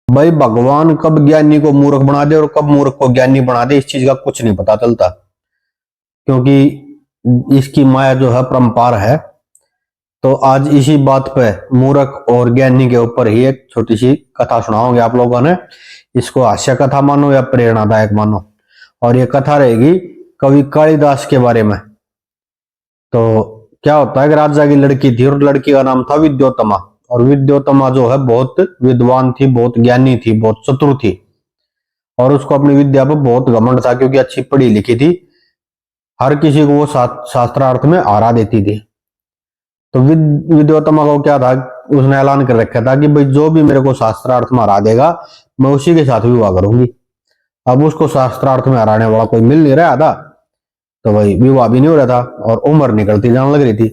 भाई भगवान कब ज्ञानी को मूर्ख बना दे और कब मूर्ख को ज्ञानी बना दे, इस चीज का कुछ नहीं पता चलता, क्योंकि इसकी माया जो है परंपार है। तो आज इसी बात पे मूर्ख और ज्ञानी के ऊपर ही एक छोटी सी कथा सुनाओगे आप लोगों ने। इसको हास्य कथा मानो या प्रेरणादायक मानो। और ये कथा रहेगी कवि कालिदास के बारे में। तो क्या होता है कि राजा की लड़की थी और लड़की का नाम था विद्योत्तमा। और विद्योत्तमा जो है बहुत विद्वान थी, बहुत ज्ञानी थी, बहुत चतुर थी। और उसको अपनी विद्या पर बहुत घमंड था, क्योंकि अच्छी पढ़ी लिखी थी। हर किसी को वो शास्त्रार्थ में हरा देती थी। तो विद्योत्तमा को क्या था, उसने ऐलान कर रखा था कि भाई जो भी मेरे को शास्त्रार्थ में हरा देगा मैं उसी के साथ विवाह करूंगी। अब उसको शास्त्रार्थ में हराने वाला कोई मिल नहीं रहा था, तो भाई विवाह भी नहीं हो रहा था और उम्र निकलती जाने लग रही थी।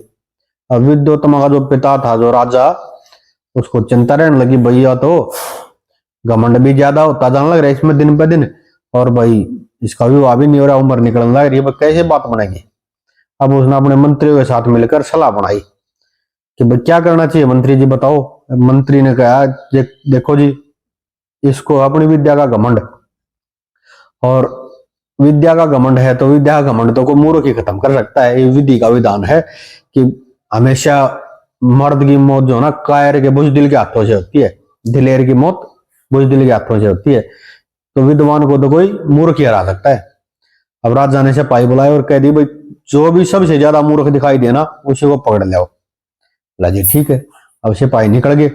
अब विद्योत्तमा का जो पिता था, जो राजा, उसको चिंता रहने लगी, भैया तो घमंड भी ज्यादा होता जाने लग रहा है इसमें दिन पे दिन, और भाई इसका विवाह भी नहीं हो रहा, उम्र निकलने लग रही है, कैसे बात बनेगी। अब उसने अपने मंत्रियों के साथ मिलकर सलाह बनाई कि भाई क्या करना चाहिए, मंत्री जी बताओ। मंत्री ने कहा देखो जी, इसको अपनी विद्या का घमंड, और विद्या का घमंड है तो विद्या का घमंड तो को मूर्ख ही खत्म कर सकता है। ये विधि का विधान है कि हमेशा मर्द की मौत जो है ना कायर के बुजदिल के हाथों से होती है, दिलेर की मौत बुजदिल के हाथों से होती है। तो विद्वान को तो कोई मूर्ख ही हरा सकता है। अब राजा ने सिपाही बुलाए और कह दी भाई जो भी सबसे ज्यादा मूर्ख दिखाई देना उसी को पकड़ लो। बोला जी ठीक है। अब सिपाही निकल गए।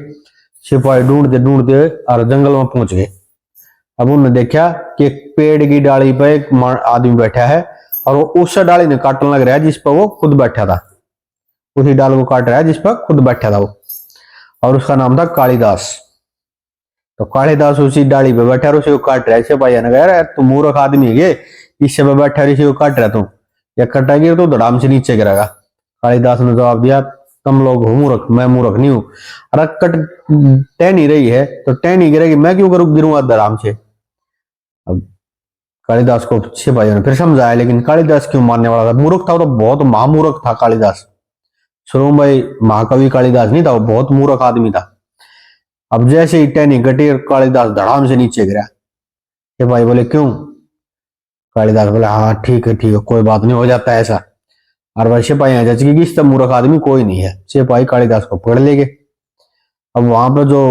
सिपाही ढूंढते ढूंढते और जंगल में पहुंच गए। अब उन्होंने देखा कि एक पेड़ की डाली पर एक आदमी बैठा है और वो उस डाली ने काटने लग रहा है जिस पर वो खुद बैठा था। उसी डाल को काट रहा है जिस पर खुद बैठा था वो, और उसका नाम था कालिदास। तो कालिदास उसी डाली पे बैठा और उसी को काट रहा है। सिपाही ने कहा तू मूर्ख आदमी है, इससे पे बैठा इसी को काट रहा तू, या कटेगी तो धड़ाम से नीचे गिरेगा। कालिदास ने जवाब दिया तुम लोग हो मूर्ख, मैं मूर्ख नहीं हूं। अरे कट टहनी रही है तो टहनी गिरेगी, मैं क्यों करूं गिरूंगा धड़ाम से। अब कालिदास को सिपाहियों ने फिर समझाया, लेकिन कालिदास क्यों मानने वाला था, मूर्ख था वो तो, बहुत महामूर्ख था कालिदास। सुनो भाई, महाकवि कालिदास नहीं था, वो बहुत मूर्ख आदमी था। अब जैसे ही टहनी घटी और कालिदास धड़ाम से नीचे गिरा। सिपाही बोले क्यों। कालिदास बोले हाँ ठीक है कोई बात नहीं, हो जाता है ऐसा। और भाई सिपाही जज की इस मूर्ख आदमी कोई नहीं है। सिपाही कालिदास को पकड़ ले गए। अब वहां पर जो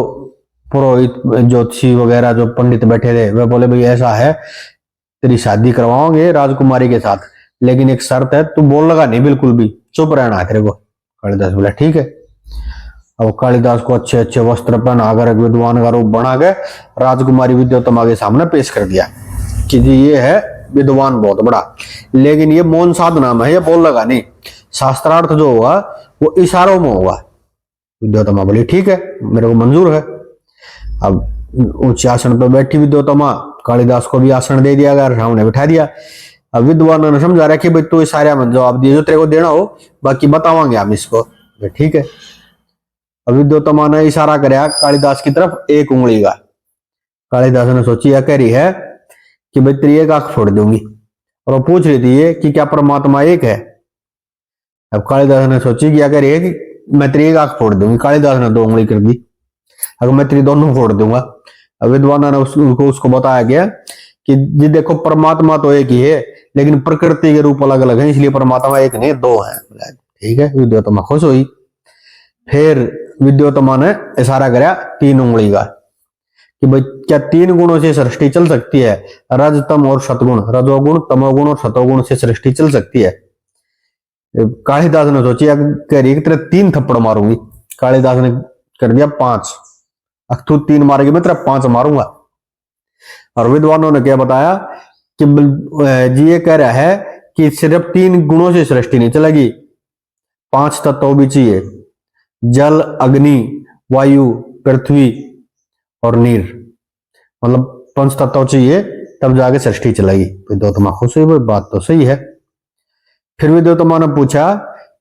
पुरोहित ज्योतिषी वगैरह जो पंडित बैठे थे वे बोले भाई ऐसा है, तेरी शादी करवाओगे राजकुमारी के साथ, लेकिन एक शर्त है, तू बोल लगा नहीं बिल्कुल भी, चुप रहना है तेरे को। कालिदास बोला ठीक है। अब कालिदास को अच्छे अच्छे वस्त्र पहनाकर विद्वान का रूप बना के राजकुमारी विद्योत्तमा के सामने पेश कर दिया कि जी ये है विद्वान बहुत बड़ा, लेकिन ये मौन साधना में है, ये बोल लगा नहीं, शास्त्रार्थ जो होगा वो इशारों में होगा। विद्योत्तमा बोली ठीक है, मेरे को मंजूर है। अब ऊंचे आसन पर बैठी विद्योत्तमा, कालिदास को भी आसन दे दिया गया, सामने बिठा दिया। अब विद्वानों ने समझा रहा कि भाई तू इशारे में जवाब दिए जो तेरे को देना हो, बाकी बतावांगे हम इसको। ठीक है। अब विद्योत्तमा ने इशारा कराया कालिदास की तरफ एक उंगली का। कालिदास ने सोची यह कह रही है कि भाई तेरी एक आंख फोड़ दूंगी, और वो पूछ रही थी ये कि क्या परमात्मा एक है। अब कालिदास ने सोची कि क्या कह रही है कि मैं तेरी एक आंख फोड़ दूंगी। कालिदास ने दो उंगली कर दी, अगर मैं तेरी दोनों फोड़ दूंगा। अब विद्वान ने उसको बताया गया कि जी देखो परमात्मा तो एक ही है, लेकिन प्रकृति के रूप अलग अलग है, इसलिए परमात्मा एक नहीं दो है। ठीक है। विद्योत्तमा खुश हुई। फिर विद्योत्तमा ने इशारा कराया तीन उंगली का कि भाई क्या तीन गुणों से सृष्टि चल सकती है, रज तम और सतगुण, रजोगुण तमोगुण और सतोगुण से सृष्टि चल सकती है। कालिदास ने सोची कह रही तेरे तीन थप्पड़ मारूंगी। कालिदास ने कर दिया 5। तू 3 मारेगी मैं तेरा 5 मारूंगा। और विद्वानों ने क्या बताया कि जी ये कह रहा है कि सिर्फ 3 गुणों से सृष्टि नहीं चलेगी, 5 तत्व भी चाहिए, जल अग्नि वायु पृथ्वी और नीर, मतलब 5 तत्व चाहिए तब जाके सृष्टि चलेगी। विद्योत्तमा खुश हुई, बात तो सही है। फिर विद्योत्तमा ने पूछा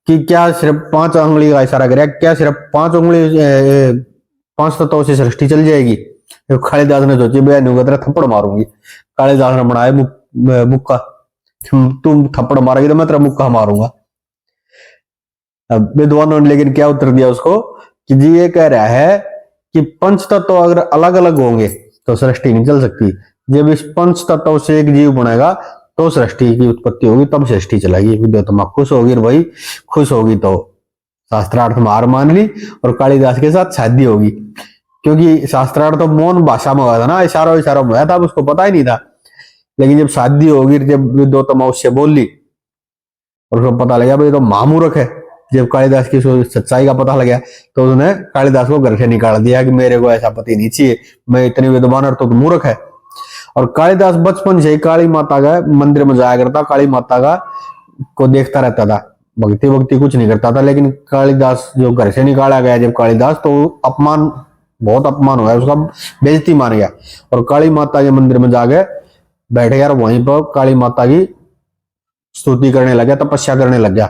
कि क्या सिर्फ 5 उंगली का इशारा करें, क्या सिर्फ 5 उंगली 5 तत्वों से सृष्टि चल जाएगी। कालिदास ने सोची मैं तेरा थप्पड़ मारूंगी। कालिदास ने बनाया मुक्का, तुम थप्पड़ मारोगी तो मैं तेरा मुक्का मारूंगा। अब विद्वानों ने लेकिन क्या उत्तर दिया उसको कि जी ये कह रहा है कि पंच तत्व अगर अलग अलग होंगे तो सृष्टि नहीं चल सकती। जब इस पंच तत्व से एक जीव बनेगा तो सृष्टि की उत्पत्ति होगी, तब सृष्टि चलेगी। विद्योत्तमा खुश होगी, भाई खुश होगी तो शास्त्रार्थ में हार मान ली और कालिदास के साथ शादी होगी, क्योंकि शास्त्रार्थ तो मौन भाषा में हुआ था ना, इशारों इशारों में हुआ था, उसको पता ही नहीं था। लेकिन जब शादी होगी, जब विद्योत्तमा उससे बोल ली और उसको पता लगा भाई तो महामूर्ख है, जब कालिदास की सच्चाई का पता लगा तो उसने कालिदास को घर से निकाल दिया कि मेरे को ऐसा पति नहीं चाहिए, मैं इतनी विद्वान और तो मूर्ख है। और कालिदास बचपन से ही काली माता का मंदिर में जाया करता, काली माता का को देखता रहता था, भक्ति भक्ति कुछ नहीं करता था। लेकिन कालिदास जो घर से निकाला गया जब कालिदास, तो अपमान, बहुत अपमान हुआ, उसका बेइज्जती मान गया और काली माता के मंदिर में जाके बैठ गया और वहीं पर काली माता की स्तुति करने लगा, तपस्या करने लग गया।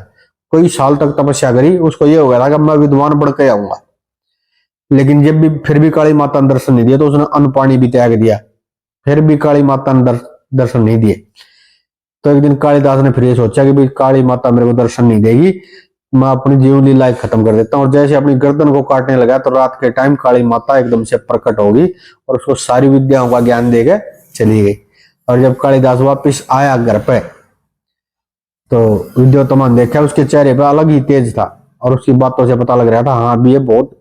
कोई साल तक तपस्या करी, उसको ये हो गया था कि मैं विद्वान बढ़ के आऊंगा। लेकिन जब भी फिर भी काली माता ने दर्शन नहीं दिया तो उसने अन्न पानी भी त्याग दिया, फिर भी काली माता ने दर्शन नहीं दिए। तो एक दिन कालिदास ने फिर ये सोचा कि भाई काली माता मेरे को दर्शन नहीं देगी, मैं अपनी जीवन लीला खत्म कर देता हूँ। और जैसे अपनी गर्दन को काटने लगा तो रात के टाइम काली माता एकदम से प्रकट होगी और उसको सारी विद्याओं का ज्ञान देके चली गई। और जब कालिदास वापिस आया घर पे तो विद्योत्तमा ने देखा उसके चेहरे पे अलग ही तेज था और उसकी बातों से पता लग रहा था हाँ अभी ये बहुत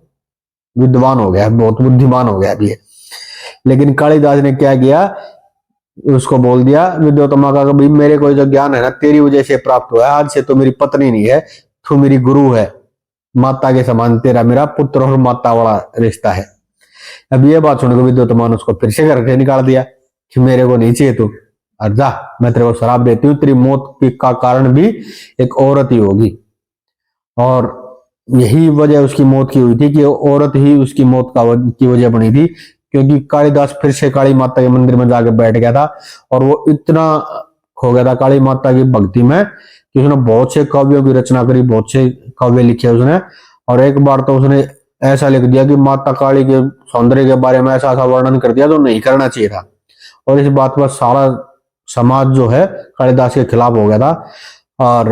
विद्वान हो गया, बहुत बुद्धिमान हो गया अभी। लेकिन कालिदास ने क्या किया, उसको बोल दिया विद्योत्तमा का, भाई मेरे को जो ज्ञान है ना तेरी वजह से प्राप्त हुआ है, आज से तो मेरी पत्नी नहीं है, तू मेरी गुरु है, माता के समान तेरा मेरा पुत्र और माता वाला रिश्ता है। अब ये बात सुनकर विद्योत्तमा ने उसको फिर से घर से निकाल दिया कि मेरे को नहीं चाहिए तू, और जा मैं तेरे को शराब देती हूँ, तेरी मौत का कारण भी एक औरत ही होगी। और यही वजह उसकी मौत की हुई थी कि औरत ही उसकी मौत की वजह बनी थी, क्योंकि कालिदास फिर से काली माता के मंदिर में जाकर बैठ गया था और वो इतना खो गया था काली माता की भक्ति में कि उसने बहुत से काव्यों की रचना करी, बहुत से काव्य लिखे उसने। और एक बार तो उसने ऐसा लिख दिया कि माता काली के सौंदर्य के बारे में ऐसा ऐसा वर्णन कर दिया जो नहीं करना चाहिए था। और इस बात पर सारा समाज जो है कालिदास के खिलाफ हो गया था। और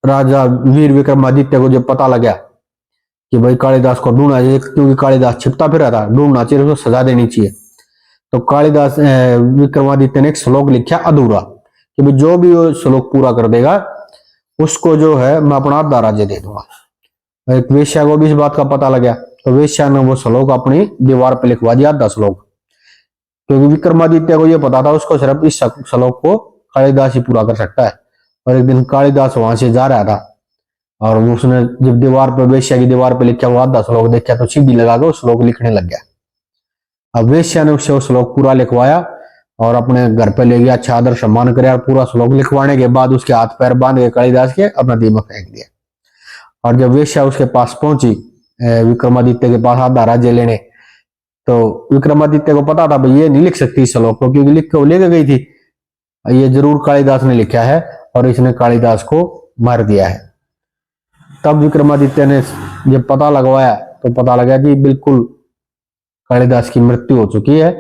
राजा वीर विक्रमादित्य को जब पता लगा कि भाई कालिदास को ढूंढना चाहिए, क्योंकि कालिदास छिपता फिर रहा था, ढूंढना चाहिए, उसको सजा देनी चाहिए, तो कालिदास विक्रमादित्य ने एक श्लोक लिखा अधूरा कि भाई जो भी वो श्लोक पूरा कर देगा उसको जो है मैं अपना आधा राज्य दे दूंगा। एक वेश्या को भी इस बात का पता लगा तो वेश्या ने वो श्लोक अपनी दीवार पर लिखवा दिया, 10 श्लोक, क्योंकि विक्रमादित्य को यह पता था उसको सिर्फ इस श्लोक को कालिदास ही पूरा कर सकता है। और एक दिन कालिदास वहां से जा रहा था और उसने जब दीवार पर वेश्या की दीवार पर लिखा हुआ 10 श्लोक देखा तो सीढ़ी लगा के श्लोक लिखने लग गया। अब वेश्या ने उससे वो श्लोक पूरा लिखवाया और अपने घर पे ले गया, अच्छा आदर सम्मान कर, पूरा श्लोक लिखवाने के बाद उसके हाथ पैर बांध के कालिदास के अपना दीमक फेंक दिया। और जब वेश्या उसके पास पहुंची विक्रमादित्य के पास आधा राज्य लेने, तो विक्रमादित्य को पता था भाई ये नहीं लिख सकती इस श्लोक को, क्योंकि लिख के वो लेके गई थी, ये जरूर कालिदास ने लिखा है और इसने कालिदास को मार दिया है। तब विक्रमादित्य ने जब पता लगवाया तो पता लगा कि बिल्कुल कालिदास की मृत्यु हो चुकी है।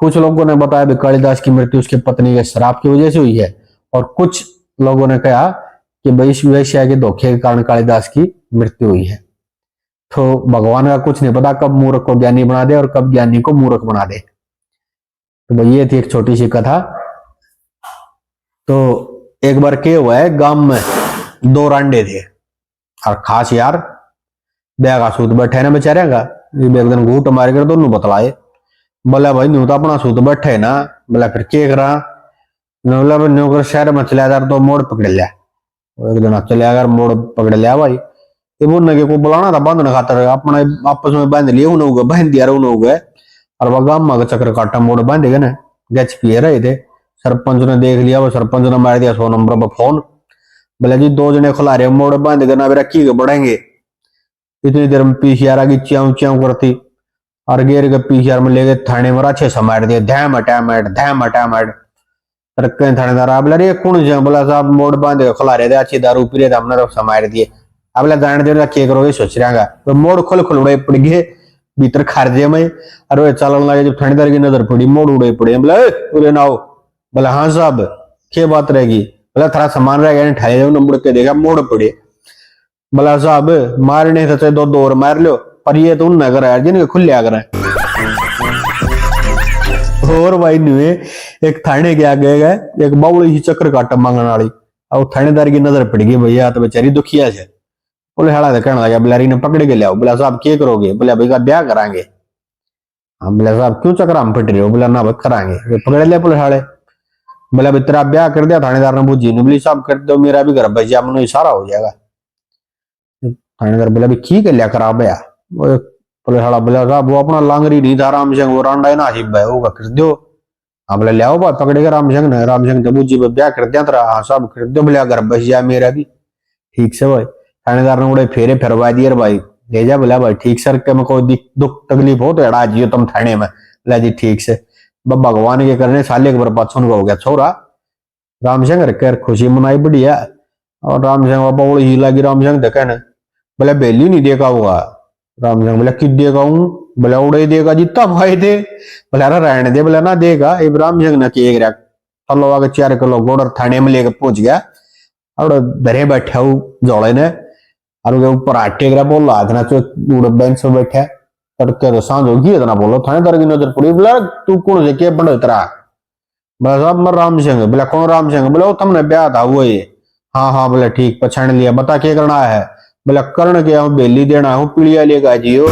कुछ लोगों ने बताया कि कालिदास की मृत्यु उसकी पत्नी के श्राप की वजह से हुई है, और कुछ लोगों ने कहा कि भाई इस वेश्या के धोखे के कारण कालिदास की मृत्यु हुई है। तो भगवान का कुछ नहीं पता कब मूर्ख को ज्ञानी बना दे और कब ज्ञानी को मूर्ख बना दे। तो भाई ये थी एक छोटी सी कथा। तो एक बार क्या हुआ है, गांव में 2 रांडे थे और खास यार ब्याह का सूत बैठे ना बेचारे का, एक दिन घूट मार कर दोनों बतलाए, बोला भाई न्यू तो अपना सूत बैठे ना, बोला फिर क्या करा, बोला न्यू शहर में चला जा तो मोड़ पकड़ लिया, एक दिन चले अगर मोड़ पकड़ लिया भाई, ये बोलने के को बुलाना था बांधने खातर, अपने आपस में बांध लिए उन्होंने बहन दिया उन्होंने, और वह गांव में चक्कर काटा मोड़ बांधे गए ना, गच पिए रहे थे। सरपंच ने देख लिया, वो सरपंच ने मार दिया 100 नंबर पर फोन, बोले जी 2 जने खुला रहे मोड़ बांध के ना मेरा की बढ़ेंगे। इतनी देर में पीसीआर आगे च्याऊ च्याऊ करती और गेर के पीसीआर में ले गए थाने में, अच्छे से मार दिए, धैम अटैमेट तरक्के थानेदार बोला रे कौन जा, बोला साहब मोड़ बांध के खुला रहे थे, अच्छी दारू पी रहे थे, हमने तो समार दिए। अब जान दे क्या करोगे सोच रहा, तो मोड़ खोल उड़े पड़ गए भीतर खारजे में, अरे चलन लगे, जब थानेदार की नजर पड़ी मोड़ उड़े पड़े, बोले ना आओ, बोला हाँ साहब क्या बात रहेगी, बोला थोड़ा सामान रह गया, मुड़ के देखा मोड़ पड़े, बोला साहब मारने से 2 और मार लो, पर ये तो उन नगर है जिनके खुले आगर है। और भाई नुए एक थाने के आगे गए एक बावली ही चक्कर काट मांगने वाली, और थानेदार की नजर पड़ गई भैया तो बेचारी दुखिया से। बोले हाड़ा कहने लगा बिलारी ने पकड़ के लिया। बोला साहब क्या करोगे? बोला भाई का ब्याह कराएंगे। हम बोला साहब क्यों चक्कर हम पिट रहे हो? बोला ना भाई कराएंगे। पकड़ लिया पुलिस वाले। बोला भाई तेरा ब्याह कर दिया थानेदार ने बूझी ने। बोली साहब कर दो मेरा भी घर बच जाए, मनो इशारा हो जाएगा। थानेदार बोला भाई की कर लिया करा ब्याह? पुलिस वाला बोला साहब वो अपना लांगरी नहीं था राम सिंह, वो रांडा है ना आसिफ भाई, वो कर दो। हाँ बोले लियाओ बात पकड़ेगा राम सिंह ने। राम सिंह तो बूझी ब्याह कर दिया तेरा। हाँ साहब कर दो। बोले घर बच जाए मेरा भी। ठीक से भाई थानेदार ने बड़े फेरे फिरवा दिए भाई। ले जा। बोला भाई ठीक सर के में कोई दुख तकलीफ हो तो एड़ा जियो तुम थाने में। बोला जी ठीक से। भगवान के करने साले के बर्बाद सुन हो गया छोरा। राम सिंह कर खुशी मनाई बढ़िया। और राम सिंह बाबा बड़ी ही लगी राम सिंह देखे ने। बोला बेली नहीं देखा होगा। राम सिंह बोला कि देगा हूं? बोला उड़े देगा जितना भाई दे। बोला अरे रहने दे। बोला ना देगा। इब्राहिम सिंह ने किए गया चलो आगे 4 किलो गोड़ थाने में लेकर पहुंच गया। और धरे बैठा जोड़े ने और ऊपर आटे गिरा बोल रहा था ना बेंच पे बैठा तड़के तो सांझ होगी इतना बोलो थानेदार की नजर पड़ी। बोला तू कौन से क्या बड़े तेरा? बोला साहब मैं राम सिंह। बोला कौन राम सिंह? बोला तुमने ब्याह था वो ये। हाँ हाँ। बोला ठीक पछाण लिया। बता क्या करना है? बोला कर्ण के बेली देना हूँ पीड़िया लेगा जियो।